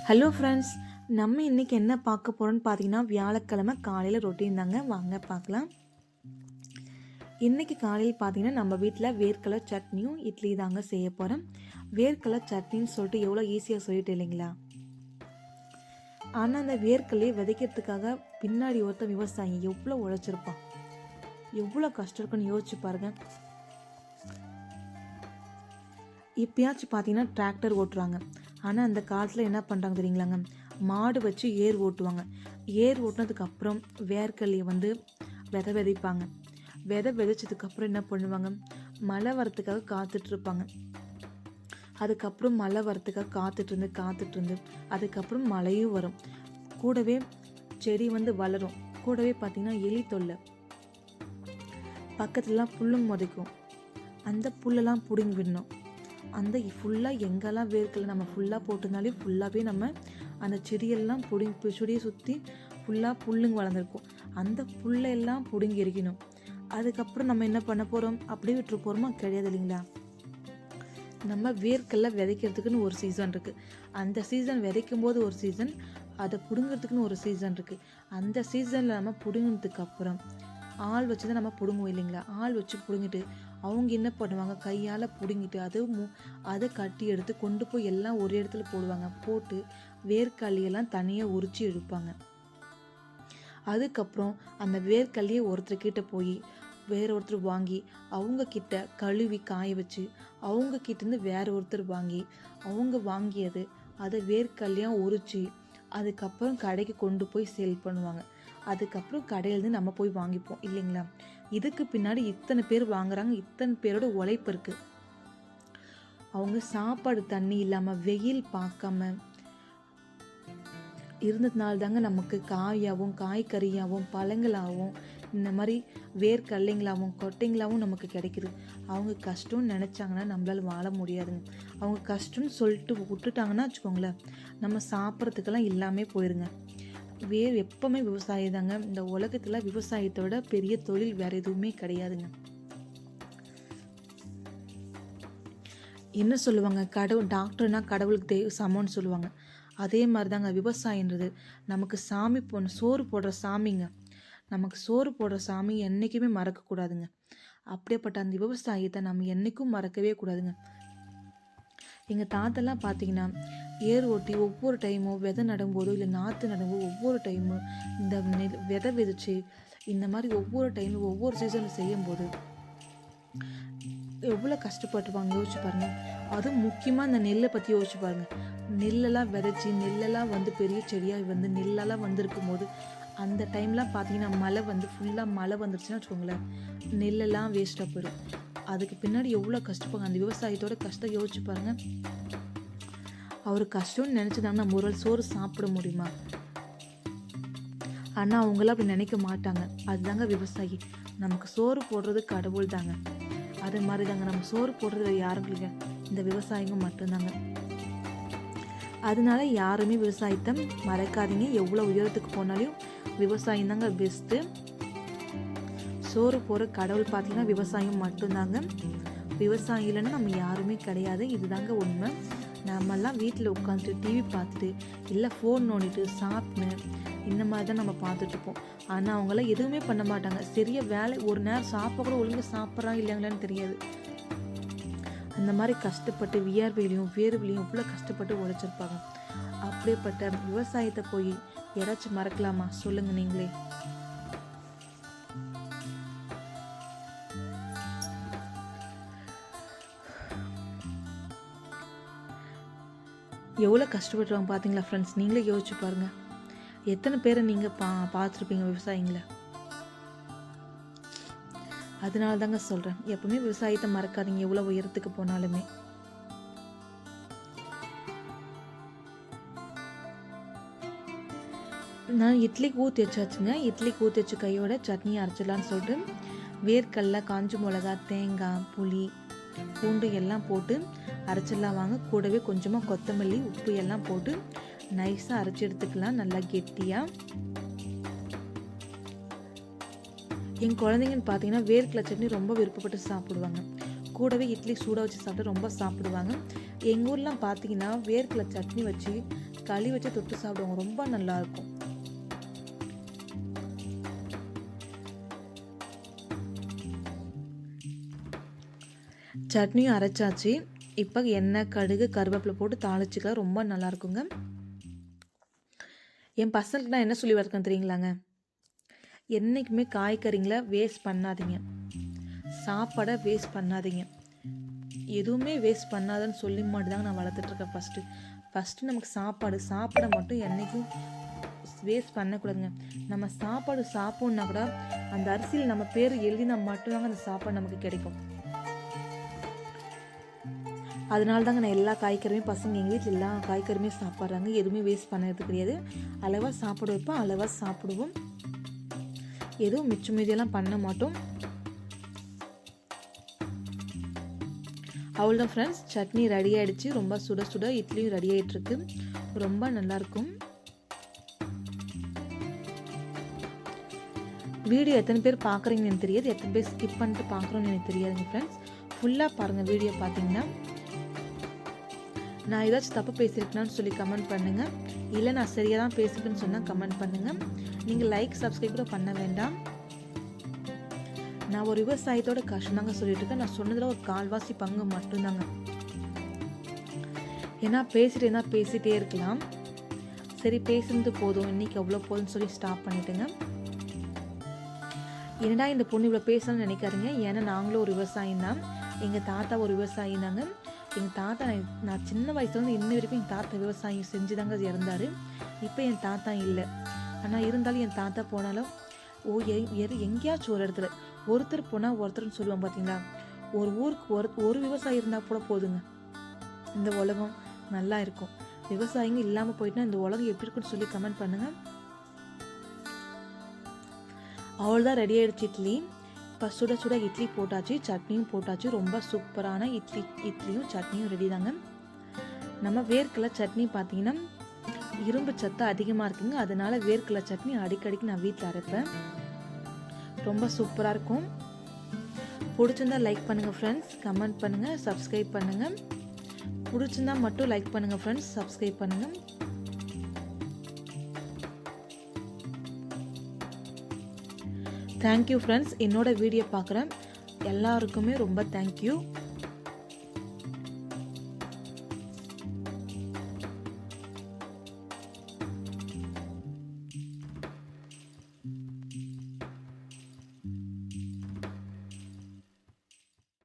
Hello friends, நம்ம இன்றைக்கி என்ன பார்க்க போகிறோன்னு பார்த்தீங்கன்னா, வியாழக்கிழமை காலையில் ரொட்டீன் தாங்க. வாங்க பார்க்கலாம். இன்றைக்கி காலையில் பார்த்தீங்கன்னா நம்ம வீட்டில் வேர்க்கடலை சட்னியும் இட்லி தாங்க செய்ய போகிறோம். வேர்க்கடலை சட்னின்னு சொல்லிட்டு எவ்வளோ ஈஸியாக சொல்லிட்டு இல்லைங்களா? ஆனால் அந்த வேர்க்கடலையை விதைக்கிறதுக்காக பின்னாடி ஒருத்தன் விவசாயி எவ்வளோ உழைச்சிருப்பான், எவ்வளோ கஷ்டம் இருக்குன்னு யோசிச்சு பாருங்க. இப்பயாச்சும் பார்த்தீங்கன்னா டிராக்டர் ஓட்டுறாங்க. ஆனால் அந்த காலத்தில் என்ன பண்ணுறாங்க தெரியுங்களாங்க, மாடு வச்சு ஏர் ஓட்டுவாங்க. ஏர் ஓட்டினதுக்கப்புறம் வேர்க்கடலையை விதைப்பாங்க. விதைச்சதுக்கப்புறம் என்ன பண்ணுவாங்க, மழை வரத்துக்காக காத்துட்ருப்பாங்க. அதுக்கப்புறம் மழை வரத்துக்காக காத்துட்டு இருந்து அதுக்கப்புறம் மழையும் வரும். கூடவே செடி வளரும். கூடவே பார்த்திங்கன்னா எலி தொல்லை, பக்கத்துலலாம் புல்லும் முதைக்கும். அந்த புல்லெல்லாம் பிடுங்கி விடணும். அந்த ஃபுல்லாக எங்கெல்லாம் வேர்க்கடலை நம்ம ஃபுல்லாக போட்டிருந்தாலே ஃபுல்லாகவே நம்ம அந்த செடியெல்லாம் செடியை சுற்றி ஃபுல்லாக புல்லுங்க வளர்ந்துருக்கும். அந்த புல்லையெல்லாம் பிடுங்கி எரிக்கணும். அதுக்கப்புறம் நம்ம என்ன பண்ண போகிறோம், அப்படியே விட்டுரு போகிறோமா? கிடையாது இல்லைங்களா? நம்ம வேர்க்கடலை விதைக்கிறதுக்குன்னு ஒரு சீசன் இருக்குது. அந்த சீசன் விதைக்கும் போது ஒரு சீசன், அதை பிடுங்கிறதுக்குன்னு ஒரு சீசன் இருக்குது. அந்த சீசனில் நம்ம பிடுங்கினதுக்கப்புறம் ஆள் வச்சு தான் நம்ம பிடுங்குவோம் இல்லைங்களா? ஆள் வச்சு பிடுங்கிட்டு அவங்க என்ன பண்ணுவாங்க, கையால் பிடுங்கிட்டு அதை கட்டி எடுத்து கொண்டு போய் எல்லாம் ஒரு இடத்துல போடுவாங்க. போட்டு வேர்க்கடலையெல்லாம் தனியாக உரித்து எடுப்பாங்க. அதுக்கப்புறம் அந்த வேர்க்கடலையை ஒருத்தர்கிட்ட போய் வேற ஒருத்தர் வாங்கி அவங்க கிட்ட கழுவி காய வச்சு அவங்க கிட்டேருந்து வேற ஒருத்தர் வாங்கி அவங்க வாங்கியது அதை வேர்க்கடலையாக உரித்து அதுக்கப்புறம் கடைக்கு கொண்டு போய் சேல் பண்ணுவாங்க. அதுக்கப்புறம் கடையிலேருந்து நம்ம போய் வாங்கிப்போம் இல்லைங்களா? இதுக்கு பின்னாடி இத்தனை பேர் வாங்குறாங்க, இத்தனை பேரோட உழைப்பு இருக்குது. அவங்க சாப்பாடு தண்ணி இல்லாமல் வெயில் பார்க்காம இருந்ததுனால தாங்க நமக்கு காயாகவும் காய்கறியாகவும் பழங்களாகவும் இந்த மாதிரி வேர்க்கடலைங்களாகவும் கொட்டைங்களாகவும் நமக்கு கிடைக்குது. அவங்க கஷ்டம்னு நினச்சாங்கன்னா நம்மளால வாழ முடியாதுங்க. அவங்க கஷ்டம்னு சொல்லிட்டு விட்டுட்டாங்கன்னா வச்சுக்கோங்களேன், நம்ம சாப்பிட்றதுக்கெல்லாம் எல்லாமே போயிருங்க. எப்பவுமே விவசாயம் தாங்க. இந்த உலகத்தில் விவசாயத்தை விட பெரிய தொழில் வேற எதுவுமே கிடையாதுங்க. என்ன சொல்லுவாங்க, டாக்டர்னா கடவுளுக்கு சமம்னு சொல்லுவாங்க. அதே மாதிரி தாங்க விவசாயன்றது நமக்கு சாமி சோறு போடுற சாமிங்க. நமக்கு சோறு போடுற சாமி என்றைக்குமே மறக்கக்கூடாதுங்க. அப்படியேப்பட்ட அந்த விவசாயத்தை நம்ம என்றைக்கும் மறக்கவே கூடாதுங்க. எங்கள் தாத்தெல்லாம் பார்த்தீங்கன்னா ஏர் ஓட்டி ஒவ்வொரு டைமும் விதை நடும்போதோ இல்லை நாற்று நடும்போது ஒவ்வொரு டைமும் இந்த விதை விதைச்சு இந்த மாதிரி ஒவ்வொரு டைமும் ஒவ்வொரு சீசனில் செய்யும்போது எவ்வளோ கஷ்டப்பட்டுருப்பாங்க யோசிச்சு பாருங்கள். அதுவும் முக்கியமாக இந்த நெல்லை பற்றி யோசிச்சு பாருங்கள். நெல்லெல்லாம் விதைச்சி நெல்லெல்லாம் பெரிய செடியாக நெல்லெல்லாம் வந்திருக்கும் போது அந்த டைம்லாம் பார்த்தீங்கன்னா மழை ஃபுல்லாக மழை வந்துருச்சுன்னா வச்சுக்கோங்களேன், நெல்லெல்லாம் வேஸ்ட்டாக போயிடும். அதுக்கு பின்னாடி எவ்வளோ கஷ்டப்பாங்க. அந்த விவசாயத்தோட கஷ்டம் யோசிச்சு பாருங்கள். அவர் கஷ்டம்னு நினச்சிதாங்க நம்ம ஒரு சோறு சாப்பிட முடியுமா? ஆனால் அவங்களாம் அப்படி நினைக்க மாட்டாங்க. அதுதாங்க விவசாயி. நமக்கு சோறு போடுறது கடவுள் தாங்க. அது மாதிரி தாங்க நம்ம சோறு போடுறது யாரும் இல்லைங்க, இந்த விவசாயிங்க மட்டும்தாங்க. அதனால யாருமே விவசாயத்தை மறக்காதீங்க. எவ்வளோ உயரத்துக்கு போனாலும் விவசாயம் தாங்க பெஸ்ட்டு. சோறு போகிற கடவுள் பார்த்தீங்கன்னா விவசாயம் மட்டும்தாங்க. விவசாயம் இல்லைன்னா நம்ம யாருமே கிடையாது. இதுதாங்க உண்மை. நம்மெல்லாம் வீட்டில் உட்காந்துட்டு டிவி பார்த்துட்டு இல்லை ஃபோன் நோண்டிட்டு சாப்பிட்டு இந்த மாதிரி தான் நம்ம பார்த்துட்ருப்போம். ஆனால் அவங்களாம் எதுவுமே பண்ண மாட்டாங்க. சரியாக வேலை ஒரு நேரம் சாப்பிட கூட ஒழுங்காக சாப்பிட்றாங்க இல்லைங்களான்னு தெரியாது. அந்த மாதிரி கஷ்டப்பட்டு வியர்வையிலையும் வேர்வையிலையும் இவ்வளோ கஷ்டப்பட்டு உழைச்சிருப்பாங்க. அப்படியேப்பட்ட விவசாயத்தை போய் யாராச்சும் மறக்கலாமா சொல்லுங்கள் நீங்களே? எவ்வளோ கஷ்டப்பட்டுருவாங்க பார்த்தீங்களா ஃப்ரெண்ட்ஸ்? நீங்களே யோசிச்சு பாருங்கள். எத்தனை பேரை நீங்கள் பார்த்துருப்பீங்க விவசாயிங்களை? அதனால தாங்க சொல்கிறேன், எப்பவுமே விவசாயத்தை மறக்காதீங்க எவ்வளோ உயரத்துக்கு போனாலுமே. நான் இட்லிக்கு ஊற்றி வச்சாச்சுங்க. இட்லிக்கு ஊற்றி வச்சு கையோட சட்னி அரைச்சிடலான்னு சொல்லிட்டு வேர்க்கடலை, காஞ்ச மிளகா, தேங்காய், புளி, பூண்டு எல்லாம் போட்டு அரைச்சிடலாம் வாங்க. கூடவே கொஞ்சமாக கொத்தமல்லி, உப்பு எல்லாம் போட்டு நைஸாக அரைச்சி எடுத்துக்கலாம், நல்லா கெட்டியாக. என் குழந்தைங்கன்னு பார்த்தீங்கன்னா வேர்க்கடலை சட்னி ரொம்ப விருப்பப்பட்டு சாப்பிடுவாங்க. கூடவே இட்லி சூடாக வச்சு சாப்பிட்டு ரொம்ப சாப்பிடுவாங்க. எங்கள் ஊர்லாம் பார்த்தீங்கன்னா வேர்க்கடலை சட்னி வச்சு களி வச்சு தொட்டு சாப்பிடுவாங்க, ரொம்ப நல்லாயிருக்கும். சட்னியும் அரைச்சாச்சு. இப்போ எண்ணெய், கடுகு, கருவேப்பிலை போட்டு தாளிச்சிக்கலாம், ரொம்ப நல்லா இருக்குங்க. என் பசங்களுக்கு நான் என்ன சொல்லி வளர்க்கேன் தெரியுங்களாங்க, என்றைக்குமே காய்கறிங்களை வேஸ்ட் பண்ணாதீங்க, சாப்பாடை வேஸ்ட் பண்ணாதீங்க, எதுவுமே வேஸ்ட் பண்ணாதன்னு சொல்லி மட்டும் தாங்க நான் வளர்த்துட்ருக்கேன். ஃபஸ்ட்டு நமக்கு சாப்பாடை மட்டும் என்றைக்கும் வேஸ்ட் பண்ணக்கூடாதுங்க. நம்ம சாப்பாடு சாப்பிட்ணுன்னா கூட அந்த அரிசியில் நம்ம பேர் எழுதினா மட்டும்தாங்க அந்த சாப்பாடு நமக்கு கிடைக்கும். அதனால தாங்க நான் எல்லா காய்கறியுமே, பசங்க எங்கள் வீட்டில் எல்லா காய்கறியுமே சாப்பிட்றாங்க, எதுவுமே வேஸ்ட் பண்ணுறது கிடையாது. அளவாக சாப்பிட வைப்போம், அளவாக சாப்பிடுவோம், எதுவும் மிச்சம் மீதியெல்லாம் பண்ண மாட்டோம். அவ்வளோதான் ஃப்ரெண்ட்ஸ், சட்னி ரெடி ஆகிடுச்சு. ரொம்ப சுட சுட இட்லியும் ரெடி ஆகிட்டுருக்கு, ரொம்ப நல்லாயிருக்கும். வீடியோ எத்தனை பேர் பார்க்குறீங்கன்னு எனக்கு தெரியாது, எத்தனை பேர் ஸ்கிப் பண்ணிட்டு பார்க்குறோன்னு எனக்கு தெரியாதுங்க ஃப்ரெண்ட்ஸ். ஃபுல்லாக பாருங்கள் வீடியோ பார்த்தீங்கன்னா. நான் ஏதாச்சும் தப்பு பேசியிருக்கேனான்னு சொல்லி கமெண்ட் பண்ணுங்கள், இல்லை நான் சரியாக தான் பேசியிருக்கேன்னு சொன்னால் கமெண்ட் பண்ணுங்கள். நீங்கள் லைக், சப்ஸ்கிரைப் கூட பண்ண வேண்டாம். நான் ஒரு விவசாயத்தோட கஷ்டம் தாங்க சொல்லிட்டு இருக்கேன். நான் சொன்னதில் ஒரு 1/4 பங்கு மட்டும்தாங்க. ஏன்னா பேசிகிட்டே இருக்கலாம். சரி, பேசுனது போதும், இன்றைக்கி அவ்வளோ போதும்னு சொல்லி ஸ்டாப் பண்ணிவிட்டுங்க. என்னடா இந்த பொண்ணு இவ்வளோ பேசணும்னு நினைக்காதீங்க, ஏன்னா நாங்களும் ஒரு விவசாயம் தான். எங்கள் தாத்தா ஒரு விவசாயம் தாங்க. எங்கள் தாத்தா நான் சின்ன வயசுலேருந்து இன்ன வரைக்கும் எங்கள் தாத்தா விவசாயம் செஞ்சு தாங்க இறந்தார். இப்போ என் தாத்தா இல்லை, ஆனால் இருந்தாலும் என் தாத்தா போனாலும் எங்கேயாச்சும் ஒரு இடத்துல ஒருத்தர் போனால் ஒருத்தர்னு சொல்லுவாங்க பார்த்தீங்களா. ஒரு ஊருக்கு ஒரு விவசாயி இருந்தால் கூட போதுங்க, இந்த உலகம் நல்லா இருக்கும். விவசாயிங்க இல்லாமல் போயிட்டுனா இந்த உலகம் எப்படி இருக்குன்னு சொல்லி கமெண்ட் பண்ணுங்கள். அவ்வளோதான், ரெடி ஆகிடுச்சு இட்லி. இப்போ சுட சுட இட்லி போட்டாச்சு, சட்னியும் போட்டாச்சு. ரொம்ப சூப்பரான இட்லியும் சட்னியும் ரெடி தாங்க. நம்ம வேர்க்கடலை சட்னி பார்த்தீங்கன்னா இரும்பு சத்து அதிகமாக இருக்குங்க, அதனால வேர்க்கடலை சட்னி அடிக்கடிக்கு நான் வீட்டில் அரைப்பேன், ரொம்ப சூப்பராக இருக்கும். பிடிச்சிருந்தா லைக் பண்ணுங்கள் ஃப்ரெண்ட்ஸ், கமெண்ட் பண்ணுங்கள், சப்ஸ்கிரைப் பண்ணுங்கள். பிடிச்சிருந்தா மட்டும் லைக் பண்ணுங்கள் ஃப்ரெண்ட்ஸ், சப்ஸ்கிரைப் பண்ணுங்கள். தேங்க்யூ ஃப்ரெண்ட்ஸ், என்னோட வீடியோ பார்க்குறேன் எல்லாருக்குமே ரொம்ப தேங்க்யூ.